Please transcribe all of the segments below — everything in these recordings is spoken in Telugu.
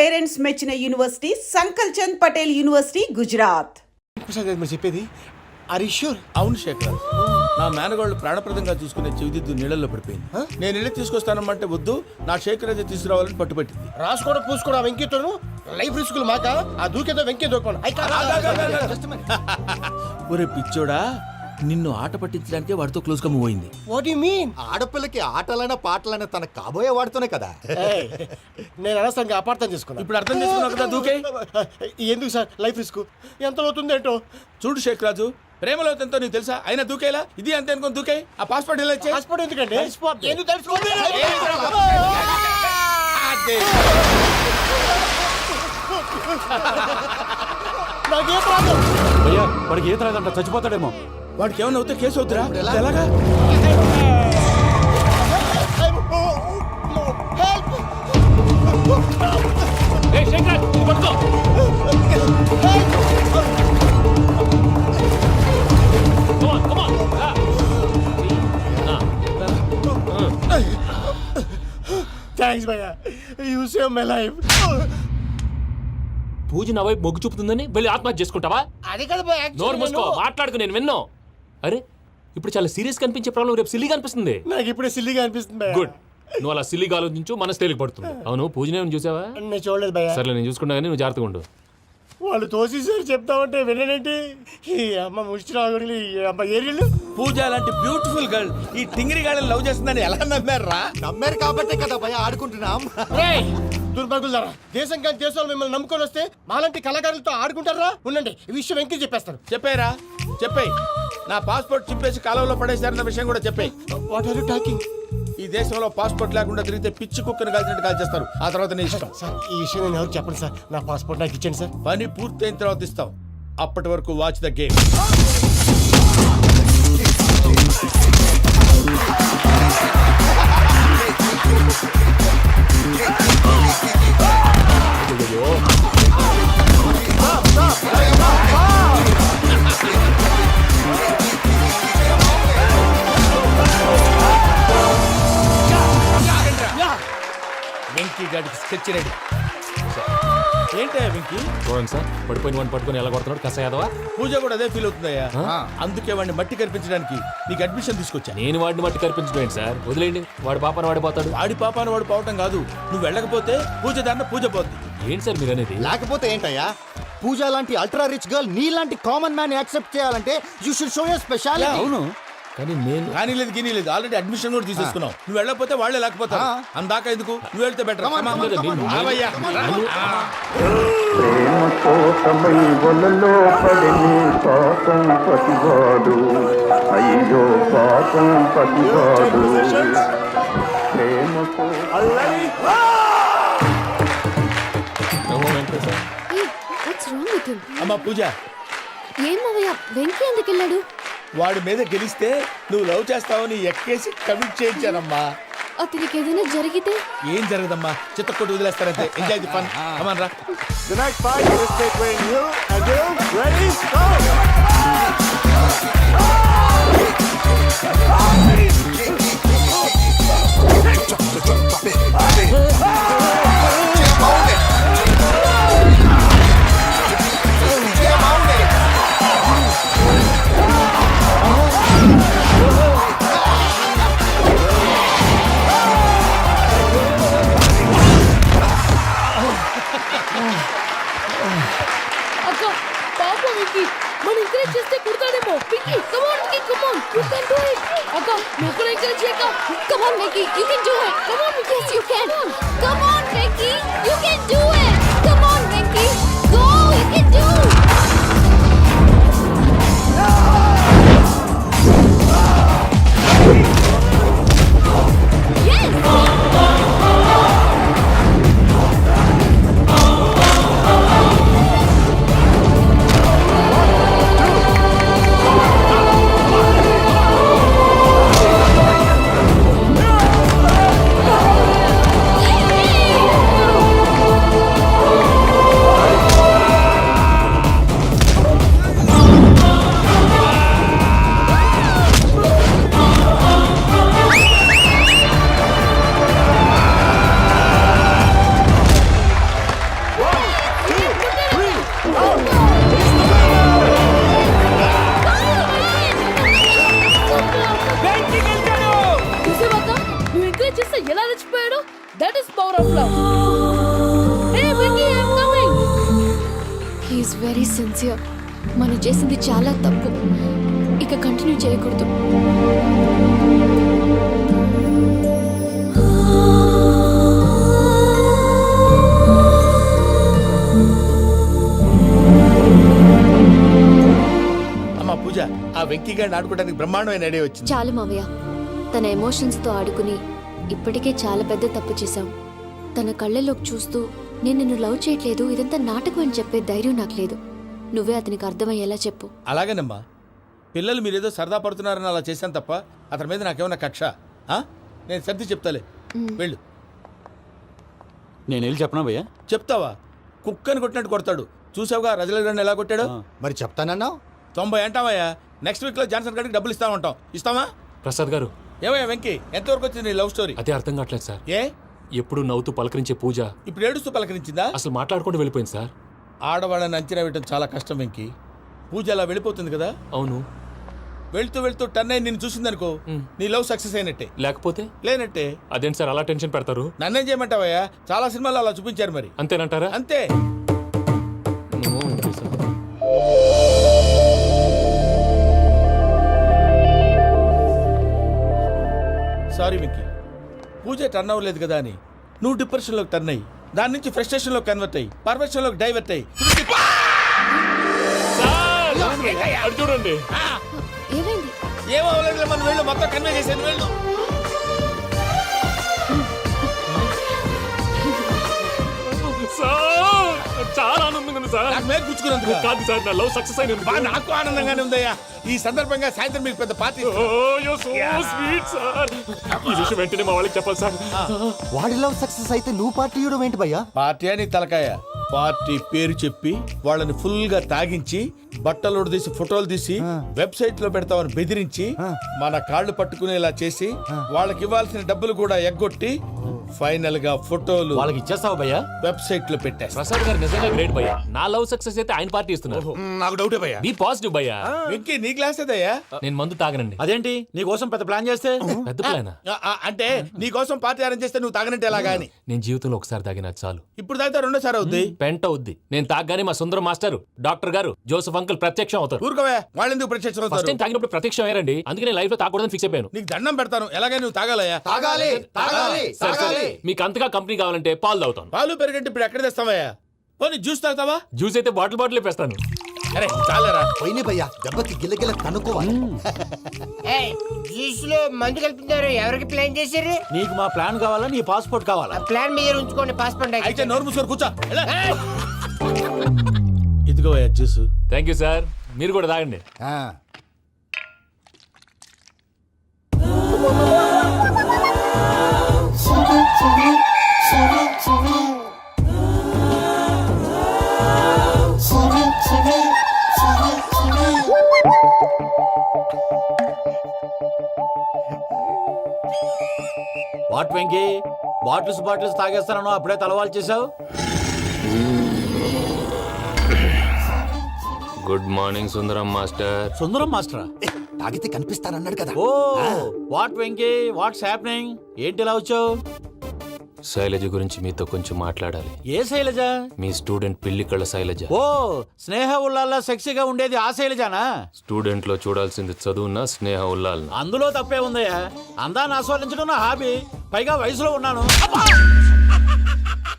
పేరెంట్స్ మెచ్చిన యూనివర్సిటీ సంకల్ చంద్ పటేల్ యూనివర్సిటీ గుజరాత్. చెప్పేది అరిష్యూర్? అవును శేఖర్, నా మేనగాళ్ళు ప్రాణప్రదంగా చూసుకునే చెవిదిద్దు నీళ్ళల్లో పడిపోయింది. నేను ఇల్లు తీసుకొస్తానమ్మంటే వద్దు, నా శేఖర్ అయితే తీసుకురావాలని పట్టుబట్టింది. రాసుకోవడం పూసుకోవడం వెంకీతోను లైఫ్ రిస్కులు మాక ఆ దూకేదో వెంకీ దూకోండి. ఒరే పిచ్చోడా, నిన్ను ఆట పట్టించడానికి వాడితో క్లోజ్ గా మూవ్ అయింది. What you mean? ఆడపిల్లకి ఆటలైనా పాటలైనా తన కాబోయే వాడుతూనే కదా. నేను అనవసరంగా అపార్థం చేసుకున్నా. ఇప్పుడు అర్థం చేసుకున్నావు కదా దూకే. ఎందుకు సార్ లైఫ్ రిస్క్ ఎంత అవుతుంది ఏంటో? చూడు శేఖ్ రాజు, ప్రేమలో ఎంతో నీకు తెలుసా? అయినా దూకేలా ఇది అంతే అనుకుని దూకే. ఆ పాస్పోర్ట్ ఎలా ఇచ్చే? పాస్పోర్ట్ ఎందుకండి? ఎందుకు తెలుసుకోండి? నాకేం ప్రాబ్లం? భయ్యా వాడికి ఈత రాదంట, చచ్చిపోతాడేమో. వాడికి ఏమైనా అవుతే కేసు అవుతురా? ఎలాగా? థ్యాంక్స్ భయ్యా, యూ సేవ్ మై లైఫ్. పూజ నా వైపు మొగ్గు చూపుతుందని వెళ్ళి ఆత్మహత్య చేసుకుంటావా? అది కదా భయ్యా. నోరు మూసుకో, మాట్లాడుకు, నేను విన్నాను. అరే ఇప్పుడు చాలా సీరియస్ కనిపించే ప్రాబ్లం రేపు సిల్లీగా అనిపిస్తుంది. నాకు ఇప్పుడే సిల్లీగా అనిపిస్తుంది భయ్యా. గుడ్, నువ్వు అలా సిల్లీగా ఆలోచించు, మనసు తేలిక పడుతుంది. అవును, పూజనే చూసావా? నేను చూడలేదు భయ్యా. సర్లే, నేను చూసుకున్నా కానీ నువ్వు జాగ్రత్తగా ఉండు. వాళ్ళు తోసేసారు చెప్తామంటే విననేంటి? ఈ అమ్మ ముష్టి అమ్మ ఏరియలు. పూజ లాంటి బ్యూటిఫుల్ గర్ల్ ఈ టింగిరి గాళ్ళని లవ్ చేస్తుందని ఎలా నమ్మారా? నమ్మారు కాబట్టే కదా భయ ఆడుకుంటున్నాం. దుర్భగులారా, దేశం కానీ దేశాలు మిమ్మల్ని నమ్ముకొని వస్తే మాలాంటి కళాకారులతో ఆడుకుంటారా? ఉండండి, ఈ విషయం వెంకీ చెప్పేస్తాను. చెప్పారా? చెప్పేయ్. నా పాస్పోర్ట్ చింపేసి కాలంలో పడేశారన్న విషయం కూడా చెప్పేయ్. What are you talking? ఈ దేశంలో పాస్పోర్ట్ లేకుండా తిరిగితే పిచ్చి కుక్కను కాల్చినట్టు కాల్చేస్తారు. ఆ తర్వాత నీ ఇష్టం. సార్ ఈ విషయం నేను ఎవరు చెప్పండి సార్. నా పాస్పోర్ట్ నాకు ఇచ్చేయండి సార్. పని పూర్తయిన తర్వాత ఇస్తాం. అప్పటి వరకు వాచ్ ద గేమ్. వెంకీ గాడికి స్కెచ్ రెడీ. ఏంటయ్యా వెంకీ? చూడండి సార్, పడిపోయిన వాడిని పట్టుకొని ఎలా కొడుతున్నాడు కసాయదవా. పూజ కూడా అదే ఫీల్ అవుతుందయ్యా. అందుకే వాడిని మట్టి కనిపించడానికి నీకు అడ్మిషన్ తీసుకొచ్చా. నేను వాడిని మట్టి కనిపించడం సార్, వదిలేండి. వాడి పాపను వాడిపోతాడు. వాడి పాపాను వాడు పోవటం కాదు, నువ్వు వెళ్ళకపోతే పూజ దాన్న పూజ పోద్ది. ఏంటి సార్ మీరు అనేది? లేకపోతే ఏంటయ్యా, పూజ లాంటి అల్ట్రా రిచ్ గర్ల్ నీ లాంటి కామన్ మ్యాన్ యాక్సెప్ట్ చేయాలంటే you should show your speciality. అవును, కానీ నేను కానీ లేదు గిని లేదు, ఆల్రెడీ అడ్మిషన్ కూడా తీసేసుకున్నావు. నువ్వు వెళ్ళకపోతే వాళ్ళే లేకపోతారు. అందాక ఎందుకు, నువ్వు వెళ్తే బెటర్. ప్రేమ కోసమై వలలో పడని పాపం పతివాడు, అయ్యో పాపం పతివాడు. ప్రేమతో అమ్మా పూజ, ఏమయ్యా వెంకీ ఎందుకు వెళ్ళాడు? వాడి మీద గెలిస్తే నువ్వు లవ్ చేస్తావని ఎక్కేసి కమిట్ చేయించానమ్మా. అతనికి ఏదైనా జరిగితే? ఏం జరగదమ్మా, చిత్తకొట్టు వదిలేస్తారంటే. Enjoy the fun. కమాన్ రా. The next fight is between you and you. Ready? Go! అక్క పాప వెంకీ, మనం ఎంకరేజ్ చేస్తే కుడతాడేమో. Venky come on Venky, come on, you can do it. అక్క నువ్వు కూడా ఎంకరేజ్ చేయక. Come on Venky, you can do it. Come on Venky, you can. Come on Venky, you can do it. Come on Venky, go, you can do. Yes! Is very sincere. మనం చేసింది చాలా తప్పు, ఇక కంటిన్యూ చేయకూడదు. అమ్మా పూజ, ఆ వెంకీ గారిని ఆడుకోవడానికి బ్రహ్మాండమైన ఐడియా వచ్చింది. చాలు మావయ్య, తన ఎమోషన్స్తో ఆడుకుని ఇప్పటికే చాలా పెద్ద తప్పు చేశావు. తన కళ్ళలోకి చూస్తూ నేను నిన్ను లవ్ చేయట్లేదు, ఇదంతా నాటకం అని చెప్పే ధైర్యం నాకు లేదు. నువ్వే అతనికి అర్థమయ్యేలా చెప్పు. అలాగేనమ్మా, పిల్లలు మీరేదో సరదా పడుతున్నారని అలా చేశాను తప్ప అతని మీద నాకేమన్నా కక్ష? ఆ? నేను సర్ది చెప్తాలే, వెళ్ళు. నేను వెళ్ళి చెప్పనా భయ్యా? చెప్తావా? కుక్కని కొట్టినట్టు కొడతాడు. చూసావుగా రజల గారిని ఎలా కొట్టాడు? మరి చెప్తానన్నావు. 90 అంటావయ్యా. నెక్స్ట్ వీక్ లో జాన్సన్ గారికి డబ్బులు ఇస్తామంటాం. ఇస్తావా? ప్రసాద్ గారు, ఏమయ్యా వెంకీ, ఎంతవరకు వచ్చింది నీ లవ్ స్టోరీ? అదే అర్థం కావట్లేదు సార్. ఏ ఎప్పుడు నవ్వుతూ పలకరించే పూజ ఇప్పుడు ఏడుస్తూ పలకరించిందా? అసలు మాట్లాడుకుంటూ వెళ్ళిపోయింది సార్. ఆడవాళ్ళని అంచనా వేయటం చాలా కష్టం వెంకీ. పూజ అలా వెళ్ళిపోతుంది కదా. అవును. వెళ్తూ వెళ్తూ టర్న్ అయి నిన్ను చూసిందనుకో, నీ లవ్ సక్సెస్ అయినట్టే. లేకపోతే లేనట్టే. అదేంటి సార్ అలా టెన్షన్ పెడతారు? నన్నేం చేయమంటావయ్యా? చాలా సినిమాలు అలా చూపించారు మరి. అంతేనంటారా? అంతే. నో, అంతే సార్. సారీ వెంకీ, పూజ టర్న్ అవ్వలేదు కదా అని నువ్వు డిప్రెషన్లోకి టర్న్ అయ్యి దాని నుంచి ఫ్రస్ట్రేషన్లోకి కన్వర్ట్ అయ్యి పర్ఫెక్షన్లోకి డైవర్ట్ అయ్యి సార్, అటు చూడండి. ఏమైంది? ఏమో అవ్వలేదు, మనం వెళ్ళు, మొత్తం కన్వే చేసాను, వెళ్ళు. సార్, చాలా ఆనందంగా ఉంది సార్. నాకు మీద గుచ్చుకున్నందుకు కాదు సార్, నా లవ్ సక్సెస్ అయినందుకు. నాకు ఆనందంగానే ఉందయ్యా. ఈ సందర్భంగా సాయంత్రం మీకు పెద్ద పార్టీ. Sweet sir. ఈ విషయం వెంటనే మా వాళ్ళకి చెప్పాలి సార్. వాడి లవ్ సక్సెస్ అయితే నువ్వు పార్టీ ఇవ్వడం ఏంటి భయ్యా? పార్టీ అని తలకాయ. పార్టీ పేరు చెప్పి వాళ్ళని ఫుల్ గా తాగించి బట్టలు తీసి ఫోటోలు తీసి వెబ్సైట్ లో పెడతామని బెదిరించి మన కాళ్ళు పట్టుకునేలా చేసి వాళ్ళకి ఇవ్వాల్సిన డబ్బులు కూడా ఎగ్గొట్టి ఫైనల్ గా ఫోటోలు వాళ్ళకి ఇచ్చేస్తావా భయ్యా? వెబ్సైట్ లో పెట్టేస్తా. ప్రసాద్ గారు నిజంగా గ్రేట్ భయ్యా. నా లవ్ సక్సెస్ అయితే ఆయన పార్టీ ఇస్తున్నారు. నాకు డౌటే భయ్యా. బీ పాజిటివ్ భయ్యా. వెంకీ నీ గ్లాస్ ఏదయ్యా? నేను మందు తాగనండి. అదేంటి నీ కోసం పెద్ద ప్లాన్ చేస్తే? పెద్ద ప్లాన్. అంటే నీ కోసం పార్టీ అరేంజ్ చేస్తే నువ్వు తాగనంటే ఎలాగా అని. నేను జీవితంలో ఒకసారి తాగినా చాలు. ఇప్పుడు తాగితే రెండోసారి అవుద్ది. పెంట అవుద్ది. నేను తాగగానే మా సుందరం మాస్టర్, డాక్టర్ గారు, జోసఫ్ అంకుల్ ప్రత్యక్షం అవుతారు. ఊరుకోవే, వాళ్ళు ఎందుకు ప్రత్యక్షం ఫస్ట్ అవుతారు? టైం తాగినప్పుడు ప్రత్యక్షం అయ్యారండి. అందుకే నేను లైఫ్ లో తాగకూడదని ఫిక్స్ అయిపోయాను. నీకు దండం పెడతాను, ఎలాగైనా నువ్వు తాగాలయ్యా. తాగాలి తాగాలి సరే, సరే. తాగాలి. మీకు అంతగా కంపెనీ కావాలంటే పాలు తాగుతాను. పాలు పెరిగంటే ఇప్పుడు ఎక్కడ తెస్తావయ్యా? పోనీ జ్యూస్ తాగుతావా? జ్యూస్ అయితే బాటిల్ వేస్తాను. అరే చాలరా. పోయిన భయ్యా, దెబ్బకి గిల్లగిల్ల తనుకోవాలి. జ్యూస్ లో మందు కలుపుతున్నారు. ఎవరికి ప్లాన్ చేశారు? నీకు మా ప్లాన్ కావాలా, నీ పాస్పోర్ట్ కావాలా? ప్లాన్ మీద ఉంచుకోండి, పాస్పోర్ట్ అయితే నోరు మూసుకొని కూర్చో. ఎలా? ఇదిగో జ్యూస్. Thank you sir. మీరు కూడా తాగండి. వాట్ వెంకీ, బాటిల్స్ తాగేస్తాను అప్పుడే తలవాలు చేసావు. Good morning Sundaram master. Sundaram మాస్టరా? తాగితే కనిపిస్తానన్నాడు కదా. Oh what Venky, what's happening? ఏంటి ఇలా వచ్చావు? శైలజ గురించి మీతో కొంచెం మాట్లాడాలి. ఏ శైలజ? మీ స్టూడెంట్ పిల్లి కళ్ళ శైలజ. ఓ స్నేహ ఉల్లాల్లో సెక్సీగా ఉండేది ఆ శైలజానా? స్టూడెంట్ లో చూడాల్సింది చదువున స్నేహ ఉల్లాల్. అందులో తప్పే ఉందయ్యా. అందాన్ని ఆస్వాదించడం నా హాబీ, పైగా వయసులో ఉన్నాను.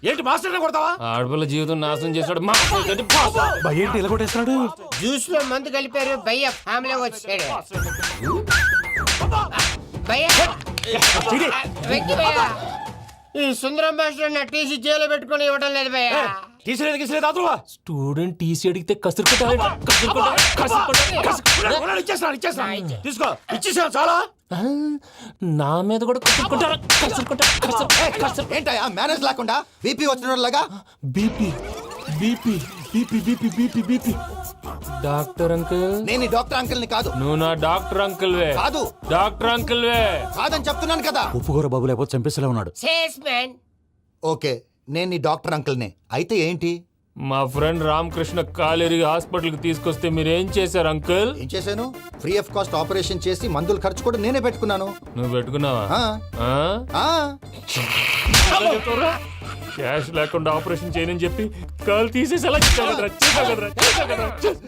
ఏంటి మాస్టర్ కొడతావా? ఆడపిల్ల జీవితం నాశనం చేశాడు. ఏంటి ఇలా కొట్టేస్తున్నాడు? జ్యూస్ లో మందు కలిపారు. భయ్య ఫ్యామిలీ వచ్చాడు. భయ్య, వెక్కి భయ్య, ఈ సుందరం మాస్టర్ నా టీసీ జైల్లో పెట్టుకొని ఇవ్వడం లేదు భయ్య. తీసిలేదు స్టూడెంట్ టీసీ అడిగితే తీసుకో, ఇచ్చేసాను చాలా. నా మీద కూడా ఏంటయ్యా మేనేజ్ లేకుండా బీపీ వచ్చిన లాగా? BP BP BP BP BP BP. Doctor uncle, నేను ఈ డాక్టర్ అంకుల్ ని కాదు. నువ్వు నా డాక్టర్ అంకుల్ వే. కాదు. డాక్టర్ అంకుల్ వే. కాదని చెప్తున్నాను కదా. ఉప్పుకూర బాబు లేకపోతే చంపేసేలా ఉన్నాడు. Sales man. ఓకే, నేను ఈ డాక్టర్ అంకుల్ నే. అయితే ఏంటి? మా ఫ్రెండ్ రామకృష్ణ కాలేరి హాస్పిటల్ కి తీసుకొస్తే మీరేం చేశారు అంకుల్? ఏం చేశాను? ఫ్రీ ఆఫ్ కాస్ట్ ఆపరేషన్ చేసి మందుల ఖర్చు కూడా నేనే పెట్టుకున్నాను. నువ్వు పెట్టుకున్నావా? ఆ, ఆ? ఆ. క్యాష్ లేకుండా ఆపరేషన్ చేయనని చెప్పి కాలు తీసేసి అలా చేసావు కదరా.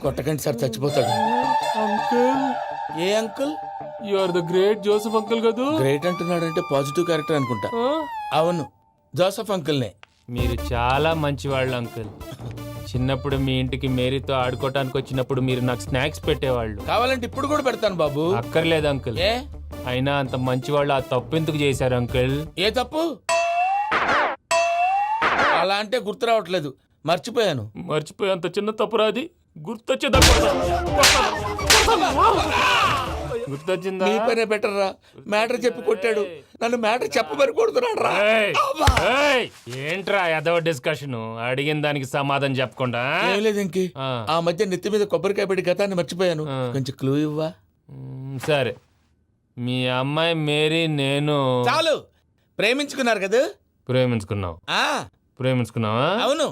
కొట్టకండి సార్, చచ్చిపోతాడు. అంకుల్, ఏ uncle? You are the great Joseph uncle కదూ. గ్రేట్ అంటున్నాడంటే పాజిటివ్ క్యారెక్టర్ అనుకుంటా. అవును, జోసఫ్ అంకుల్నే. మీరు చాలా మంచివాళ్ళు అంకుల్. చిన్నప్పుడు మీ ఇంటికి మేరీతో ఆడుకోవటానికి వచ్చినప్పుడు మీరు నాకు స్నాక్స్ పెట్టేవాళ్ళు. కావాలంటే ఇప్పుడు కూడా పెడతాను బాబు. అక్కర్లేదు అంకుల్. ఏ అయినా అంత మంచివాళ్ళు ఆ తప్పు ఎందుకు చేశారు అంకుల్? ఏ తప్పు? అలా అంటే గుర్తు రావట్లేదు, మర్చిపోయాను. మర్చిపోయి అంత చిన్న తప్పురాది గుర్తొచ్చిందా? నీ పనే బెటర్ రా. మ్యాటర్ చెప్పి కొట్టాడు, నన్ను మ్యాటర్ చెప్పమని కొడుతున్నాడు రా. ఏయ్, ఏంట్రా ఎదవ డిస్కషన్? అడిగిన దానికి సమాధానం చెప్పకుండా. ఏం లేదు ఇంకి, ఆ మధ్య నెత్తి మీద కొబ్బరికాయ పెట్టి గతాన్ని మర్చిపోయాను. కొంచెం క్లూ ఇవ్వా? సరే, మీ అమ్మాయి మేరీ నేను చాలు. ప్రేమించుకున్నారు కదా? ప్రేమించుకున్నావు. ప్రేమించుకున్నావా? అవును.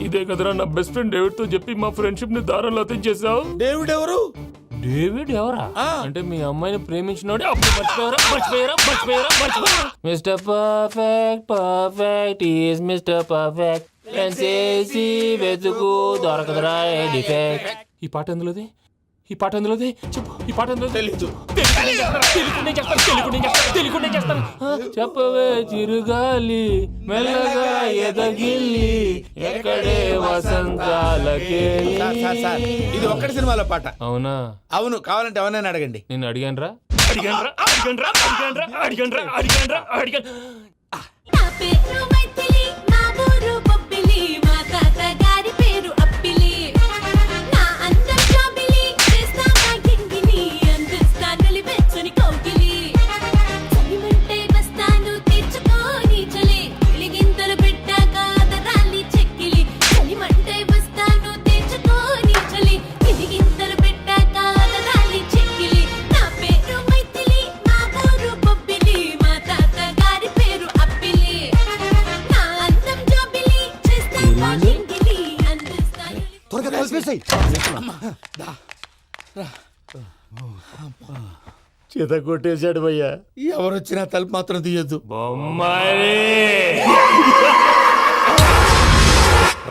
ఇదే కదరా నా బెస్ట్ ఫ్రెండ్ డేవిడ్ తో చెప్పి మా ఫ్రెండ్షిప్ ని దారంలో తెంచేసావు. డేవిడ్ ఎవరు? డేవిడ్ ఎవరా? అంటే మీ అమ్మాయిని ప్రేమించినోడే అప్పుడు మర్చిపోయారా? Mister perfect perfect is mister perfect చేసి వెతుకు దొరకదురా డిఫెక్ట్. ఈ పాట ఎందులోది? చెప్పు. ఈ పాట ఎందులో? తెలీదు. చెప్పవే చిరుగాలి మెల్లగా ఎదగిల్లి ఎక్కడే వసంతాలకే. ఇది ఒక్కటి సినిమాలో పాట. అవునా? అవును. కావాలంటే ఎవరైనా అడగండి. నేను అడిగాను. నా పేరు మైథిలి, నా ఊరు బొబ్బిలి, మా తాత గారి పేరు అప్పిలి. నా అందం జాబిలి, చేస్తా నా గింగిలి, అందిస్తా నలిపెచ్చని కౌగిలి. చలిమంటే వస్తాను తెచ్చుకోని చలి, వెలిగింతలు పెట్టాక అదరాలి చెక్కిలి. చలిమంటే వస్తాను తెచ్చుకోని చలి, వెలిగింతలు పెట్టాక అదరాలి చెక్కిలి. నా పేరు మైథిలి, నా ఊరు బొబ్బిలి, మా తాత గారి పేరు అప్పిలి. నా అందం జాబిలి, చేస్తా నా గింగిలి, అందిస్తా త్వరగా కలిపేసాయి. చేత కొట్టేశాడు భయ్యా. ఎవరు వచ్చినా తలుపు మాత్రం తీయద్దు. బొమ్మాయి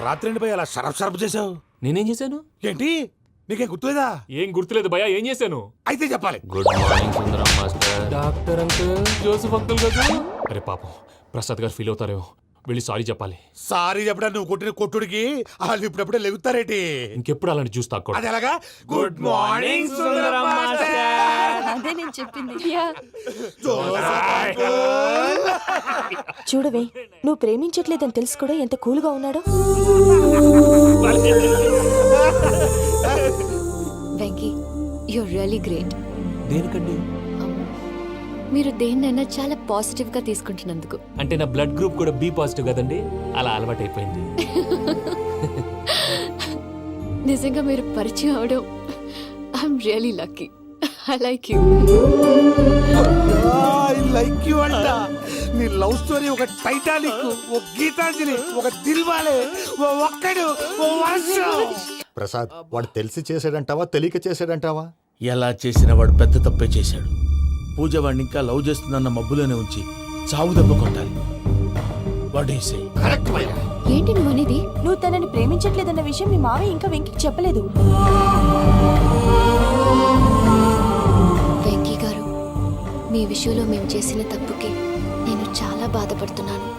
రాత్రి ఎండి భయ్య అలా షరఫ్ చేసావు. నేనేం చేశాను? ఏంటి నీకేం గుర్తులేదా? ఏం గుర్తులేదు భయ్యా. ఏం చేశాను? అయితే చెప్పాలి. Good morning Sundaram master. Doctor uncle, Joseph uncle కదా? అరే పాపం, ప్రసాద్ గారు ఫీల్ అవుతారేమో. వెళ్ళి సారీ చెప్పాలి. సారీ చెప్పడా నువ్వు కొట్టిన కొట్టుడికి వాళ్ళు ఇప్పుడప్పుడే లెగుతారేటి? ఇంకెప్పుడు అలాంటి జ్యూస్ తాక్కూడదు. అది ఎలాగా? Good morning Sundaram master. అదే నేను చెప్పింది. చూడవే, నువ్వు ప్రేమించట్లేదని తెలుసు కూడా ఎంత కూల్గా ఉన్నాడో. Venky, you're really great. దేనికండి? మీరు దేన్నైనా చాలా పాజిటివ్ గా తీసుకుంటున్నందుకు. అంటే నా బ్లడ్ గ్రూప్ కూడా బి పాజిటివ్ కదండి, అలా అలవాటైపోయింది. నిజంగా మీరు పరిచయం అవడం I'm really lucky. I like you. I like you అంట. నీ లవ్ స్టోరీ ఒక టైటానిక్, ఒక గీతాంజలి, ఒక దిల్వాలే, ఓ ఒక్కడు, ఓ వర్షం. ప్రసాద్, వాడు తెలిసి చేసాడంటావా తెలియక చేసాడంటావా? ఎలా చేసిన వాడు పెద్ద తప్పే చేశాడు. పూజ వాడిని ఇంకా లవ్ చేస్తుందన్న మబ్బులోనే ఉంచి చావు దెబ్బ కొట్టాలి. ఏంటి నువ్వు అనేది? నువ్వు తనని ప్రేమించట్లేదన్న విషయం మీ మావయ్య ఇంకా వెంకికి చెప్పలేదు. వెంకీ గారు, మీ విషయంలో మేము చేసిన తప్పుకి నేను చాలా బాధపడుతున్నాను.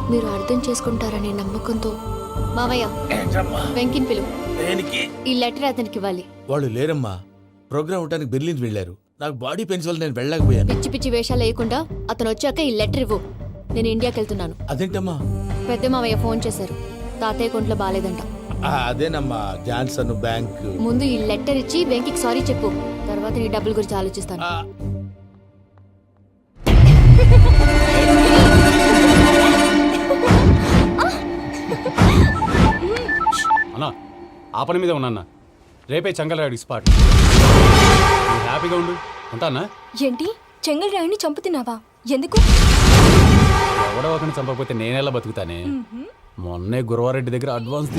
మీరు అర్థం చేసుకుంటారనే నమ్మకంతో. మావయ్య, వెంకిని పిలువు. ఈ లెటర్ అతనికి ఇవ్వాలి. వాళ్ళు లేరమ్మా, ప్రోగ్రామ్ అవడానికి బెర్లిన్ వెళ్ళారు. నాకు బాడీ పెయిన్స్ వల్ల నేను వెళ్ళలేకపోయాను. పిచ్చి పిచ్చి వేషాలు వేయకుండా అతను వచ్చాక ఈ లెటర్ ఇవ్వు. నేను ఇండియాకి వెళ్తున్నాను. అదేంటమ్మా? పెద్ద మావయ్య ఫోన్ చేశారు, తాతయ్య కొంట్లో బాలేదంట. అదేనమ్మా, జాన్సన్ బ్యాంక్. ముందు ఈ లెటర్ ఇచ్చి వెంకికి సారీ చెప్పు, తర్వాత నీ డబ్బుల గురించి ఆలోచిస్తాను. అన్నా, ఆ పని మీద ఉన్నా. రేపే చెంగల్రాయుడికి స్పాట్. హ్యాపీగా ఉండు. ఉంటానా? ఏంటి, చెంగల్రాయుడిని చంపుతున్నావా? ఎందుకు? ఎవడో ఒకరిని చంపకపోతే నేనెలా బతుకుతానే? మొన్నే గురవారెడ్డి దగ్గర అడ్వాన్స్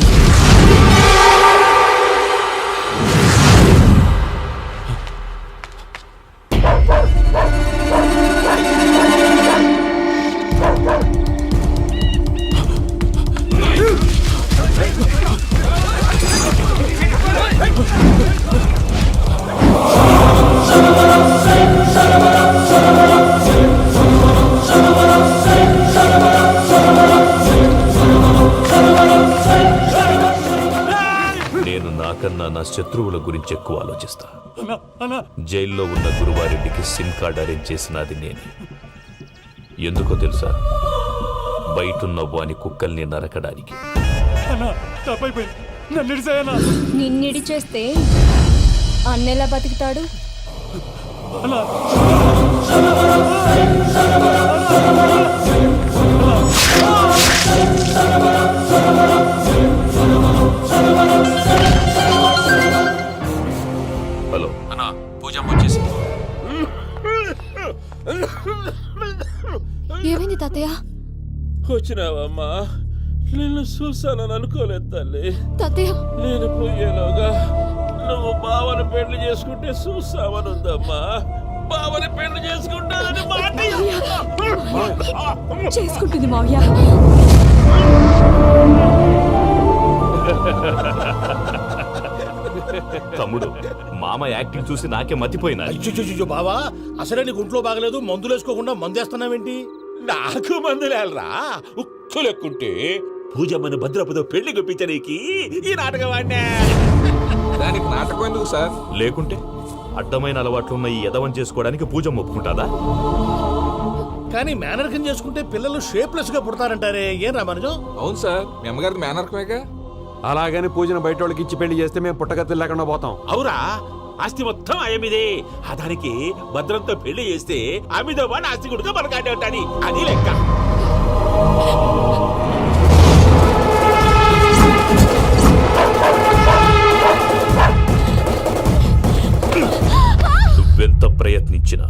కన్నా నా శత్రువుల గురించి ఎక్కువ ఆలోచిస్తా. జైల్లో ఉన్న గురువారెడ్డికి సిమ్ కార్డ్ అరేంజ్ చేసినది నేనే. ఎందుకో తెలుసా? బయటున్న వాని కుక్కల్ని నరకడానికి. నిన్నిడి చేస్తే అన్నెలా బతుకుతాడు? హలో అన్నా, పూజ వచ్చేసి. ఏమైంది తాతయ్య? వచ్చినావమ్మా, నిన్ను చూసానని అనుకోలేదు తల్లి. తాతయ్య నేను పోయేలోగా నువ్వు బావని పెళ్లి చేసుకుంటే చూసావని ఉందమ్మా. బావని పెళ్లి చేసుకుంటానని మాట చేసుకుంటుంది మావయ్య. తమ్ముడు, మామ యాక్టింగ్ చూసి నాకే మతిపోయినా. అయ్యో బావా, అసలే నీకు ఒంట్లో బాగలేదు, మందులు వేసుకోకుండా మందేస్తున్నావేంటి? నాకు మందులేలరా, ఉక్కు లెక్కుంటే పూజమ్మని భద్రపదో పెళ్లి గొప్పించడానికి ఈ నాటకం వాడినా. దానికి నాటకం ఎందుకు సార్? లేకుంటే అడ్డమైన అలవాట్లున్న ఈ యదవం చేసుకోవడానికి పూజమ్మ ఒప్పుకుంటాదా? కానీ మేనర్కం చేసుకుంటే పిల్లలు షేప్లెస్ గా పుడతారంటారే, ఏం రామానుజం? అవును సార్, మీ అమ్మగారిది మేనర్కమేగా. అలాగని పూజను బయట వాళ్ళకి ఇచ్చి పెళ్లి చేస్తే మేము పుట్టగతులు లేకుండా పోతాం. అవురా, ఆస్తి మొత్తం ఆయమిదే. ఆ దానికి భద్రంతో పెళ్లి చేస్తే ఆమెతో వాడు ఆస్తి గుడిగా మనకాడే ఉంటాని, అది లెక్క. నువ్వెంత ప్రయత్నించినా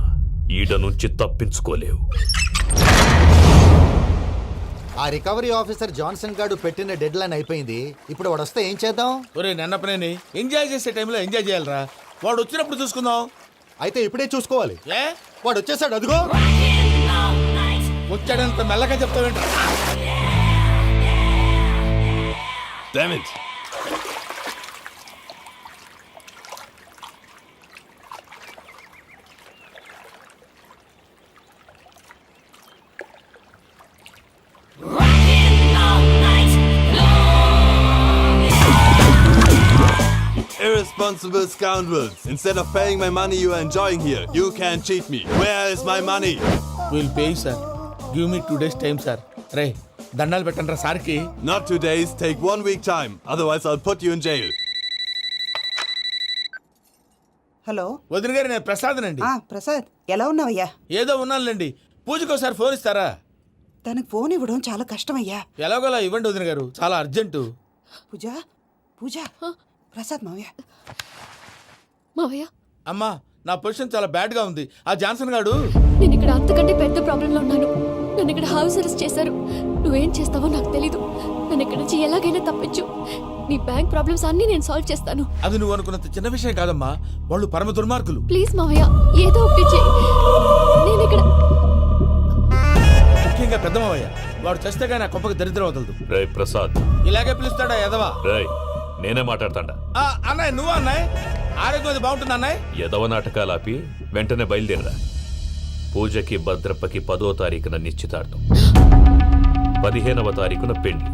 ఈడ నుంచి తప్పించుకోలేవు. ఆ రికవరీ ఆఫీసర్ జాన్సన్ గారు పెట్టిన డెడ్ లైన్ అయిపోయింది. ఇప్పుడు వాడు వస్తే ఏం చేద్దాం? ఒరే నన్నపనేని, ఎంజాయ్ చేసే టైంలో ఎంజాయ్ చేయాలరా. వాడు వచ్చినప్పుడు చూసుకుందాం. అయితే ఇప్పుడే చూసుకోవాలి. ఏ వాడు వచ్చేసాడు, అదిగో. వచ్చాడంత మెల్లగా చెప్తావేంట? Irresponsible scoundrels. Instead of paying my money you are enjoying here, you can cheat me. Where is my money? We'll pay, sir. Give me 2 days time, sir. రే దండాలు పెట్టండి సార్కి. Not 2 days, take 1 week time. Otherwise I'll put you in jail. Hello వదిన గారు, నేను ప్రసాదనండి. ప్రసాద్, ఎలా ఉన్నావయ్యా? ఏదో ఉన్నానులేండి. పూజకి ఒకసారి ఫోన్ ఇస్తారా? తనకు ఫోన్ ఇవ్వడం చాలా కష్టమయ్యా. ఎలాగోలా ఇవ్వండి వదిన గారు, చాలా అర్జెంటు. పూజ పూజ, ప్రసాద్ మావయ్య. మావయ్య, అమ్మా, నా పొజిషన్ చాలా బ్యాడ్ గా ఉంది. ఆ జాన్సన్ గాడు. నేను ఇక్కడ అంతకంటే పెద్ద ప్రాబ్లంలో ఉన్నాను. నన్ను ఇక్కడ హౌస్ అరెస్ట్ చేశారు. నువ్వేం చేస్తావో నాకు తెలీదు. నన్ను ఇక్కడ నుంచి ఎలాగైనా తప్పించు. నీ బ్యాంక్ ప్రాబ్లమ్స్ అన్ని నేను సాల్వ్ చేస్తాను. అది నువ్వు అనుకున్నంత చిన్న విషయం కాదమ్మా. వాళ్ళు పరమ దుర్మార్గులు. ప్లీజ్ మావయ్య, ఏదో ఒకటి చెయ్యి. నేను ఇక్కడ ముఖ్యంగా పెద్ద మావయ్య, వాడు చేస్తే కానీ ఆ కొంపకి దరిద్రం వదలదు. రేయ్ ప్రసాద్, ఇలాగే పిలుస్తాడా ఎదవా? రేయ్ నేనే మాట్లాడతాడా? అన్నయ్య, నువ్వు అన్నయ్య, ఆరోగ్యం అది బాగుంటుంది అన్నయ్య. యదవ నాటకాలు ఆపి వెంటనే బయలుదేరరా. పూజకి భద్రప్పకి 10వ తారీఖున నిశ్చితార్థం, 15వ తారీఖున పెళ్లి.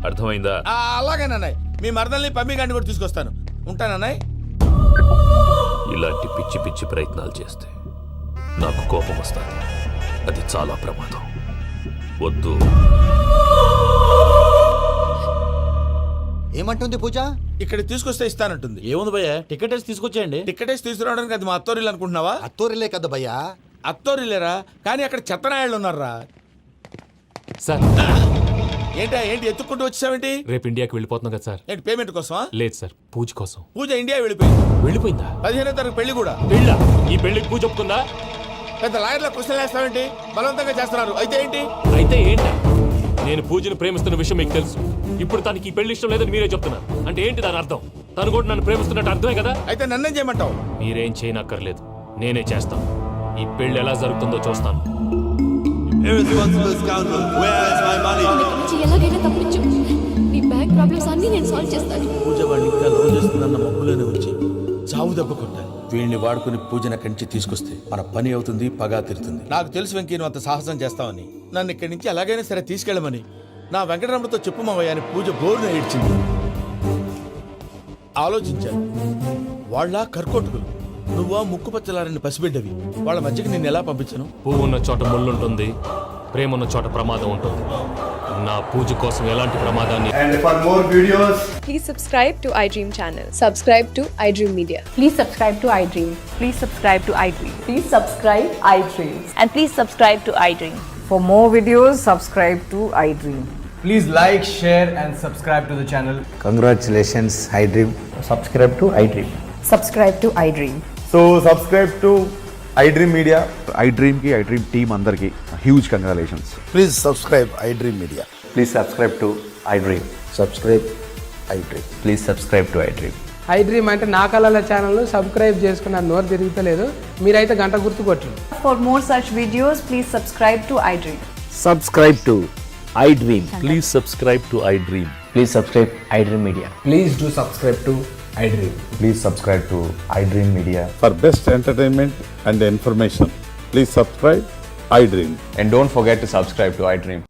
అర్థమైందా? అలాగేనన్నయ్య. మీ మరదల్ని పమ్మి గాండి కూడా తీసుకొస్తాను. ఉంటానన్నయ్య. ఇలాంటి పిచ్చి పిచ్చి ప్రయత్నాలు చేస్తే నాకు కోపం వస్తుంది. అది చాలా ప్రమాదం. వద్దు. ఏమంటుంది పూజ? ఇక్కడ తీసుకొస్తే ఇస్తానంటుంది. ఏముంది భయ్య, టికెట్ వేసి తీసుకొచ్చేయండి. టికెట్ వేసి తీసుకురావడానికి అది మా అత్తోరిల్లు అనుకుంటున్నావా? అత్తూరిలే కదా భయ్యా. అత్తోరిల్లేరా, కానీ అక్కడ చెత్తనాయాళ్ళు ఉన్నారా. సార్, ఏంటి ఎత్తుక్కుంటూ వచ్చావేంటి? రేపు ఇండియాకి వెళ్ళిపోతున్నాం కదా సార్. ఏంటి పేమెంట్ కోసమా? లేదు సార్, పూజ కోసం. పూజ ఇండియా వెళ్ళిపోయింది. వెళ్ళిపోయిందా? 15వ తారీఖు పెళ్లి కూడా. పెళ్ళా? ఈ పెళ్లికి పూజ ఒప్పుకుందా? పెద్ద లాయర్ల క్వశ్చన్ వేస్తావేంటి? బలవంతంగా చేస్తున్నారు. అయితే ఏంటి? అయితే ఏంటి? నేను పూజను ప్రేమిస్తున్న విషయం మీకు తెలుసు. ఇప్పుడు తనకి ఈ పెళ్లి ఇష్టం లేదని మీరే చెప్తున్నారు. అంటే ఏంటి దాని అర్థం? తను కూడా నన్ను ప్రేమిస్తున్నట్టు అర్థమే కదా? అయితే నన్నేం చేయమంటావు? మీరేం చేయనక్కర్లేదు, నేనే చేస్తాను. ఈ పెళ్లి ఎలా జరుగుతుందో చూస్తాను. Irresponsible scoundrel. Where is my money? నన్ను ఇక్కడ నుంచి ఎలాగైనా తప్పించు. నీ బ్యాంక్ ప్రాబ్లమ్స్ అన్ని నేను సాల్వ్ చేస్తాను. పూజ వాడిని ఇంకా లవ్ చేస్తుందన్న మబ్బులోనే ఉంచి చావు దెబ్బ కొట్టాలి. వీళ్ళని వాడుకుని పూజన కంచి తీసుకొస్తే మన పని అవుతుంది, పగా తీరుతుంది. నాకు తెలుసు వెంకీ నువ్వు అంత సాహసం చేస్తావని. నన్ను ఇక్కడి నుంచి ఎలాగైనా సరే తీసుకెళ్ళమని నా వెంకటరమణతో చెప్పు మావయ్య అని పూజ బోరున ఏడ్చింది. ఆలోచించాను. వాళ్ళ కర్కోటకులు, నువ్వా ముక్కుపచ్చలారని పసిబిడ్డవి. వాళ్ళ మధ్యకి నేను ఎలా పంపించను? పువ్వు ఉన్న చోట ముళ్ళుంటుంది, ప్రేమ ఉన్న చోట ప్రమాదం ఉంటుంది. నా పూజ కోసం ఎలాంటి ప్రమాదాన్ని. And for more videos, Please subscribe to iDream channel. Subscribe to iDream Media. Please subscribe to iDream. Please subscribe to iDream. Please subscribe iDream. And please subscribe to iDream. For more videos, subscribe to iDream. Please like, share and subscribe to the channel. Congratulations, iDream. Subscribe to iDream. Subscribe to iDream. so subscribe to iDream Media. iDream ki iDream team andarki huge congratulations. Please subscribe iDream Media. Please subscribe to iDream. Subscribe iDream. Please subscribe to iDream. iDream అంటే నా కళల ఛానల్ సబ్స్క్రైబ్ చేసుకున్న నోరు తిరుగుతలేదు. మీరైతే గంట గుర్తు కొట్టండి. For more such videos, please subscribe to iDream. Subscribe to iDream. Please subscribe to iDream. Please subscribe iDream Media. Please do subscribe to iDream. Please subscribe to iDream Media. For best entertainment and information, please subscribe iDream. And don't forget to subscribe to iDream.